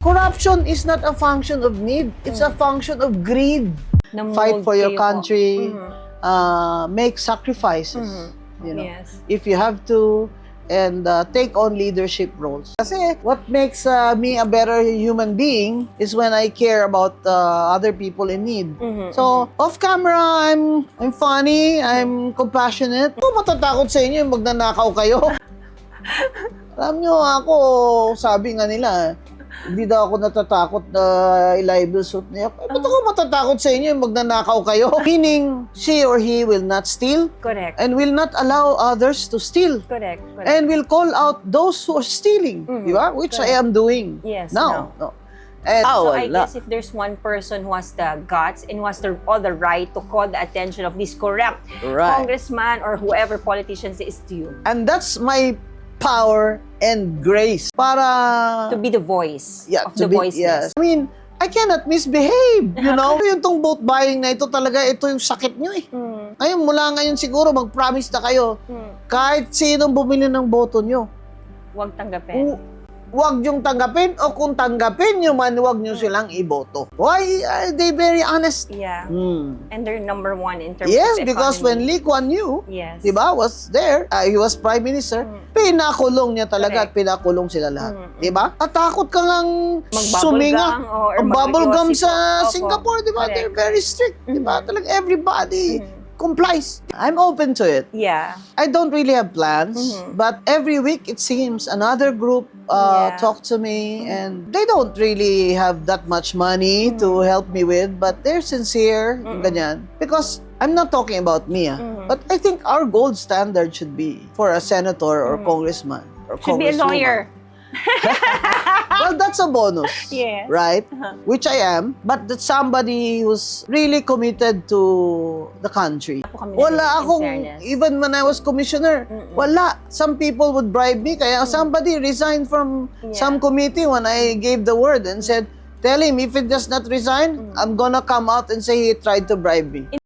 Corruption is not a function of need. It's a function of greed. Fight for your country. Make sacrifices. You know, if you have to, and take on leadership roles. Kasi what makes me a better human being is when I care about other people in need. So, off camera, I'm funny, I'm compassionate. Kung matatakot sa inyo yung magnanakaw kayo. Alam nyo, ako, sabi nga nila, hindi daw ako natatakot na i-libel suit niya. Ba't ako matatakot sa inyo yung magnanakaw kayo? Meaning, she or he will not steal. Correct. And will not allow others to steal. Correct. And will call out those who are stealing. Di ba? Which I am doing now. No. And, so I guess if there's one person who has the guts and who has all the right to call the attention of this corrupt congressman or whoever politicians is to you. And that's my power and grace para to be the voice of the voiceless. I mean, I cannot misbehave, you know? Yung tong vote buying na ito talaga, ito yung sakit nyo eh. Ngayon, mula ngayon siguro, mag-promise na kayo, kahit sinong bumili ng boto nyo, huwag tanggapin. Huwag yung tanggapin, o kung tanggapin nyo man, huwag nyo silang iboto. Why are they very honest? Yeah. And they're number one in terms of Yes, economy. because when Lee Kuan Yew, diba, was there, he was Prime Minister, pinakulong niya talaga at pinakulong sila lahat. Diba? Tatakot ka ngang suminga. Bubble gum sa Singapore, diba? They're very strict. Diba? Talaga everybody complies. I'm open to it. Yeah. I don't really have plans, but every week it seems another group talk to me, and they don't really have that much money to help me with, but they're sincere, ganyan. Because I'm not talking about me, but I think our gold standard should be for a senator or congressman or should be a lawyer. Well, that's a bonus, right? Which I am, but that's somebody who's really committed to the country. Wala akong, even when I was commissioner, wala. Some people would bribe me, kaya somebody resigned from some committee when I gave the word and said, tell him if he does not resign, I'm gonna come out and say he tried to bribe me.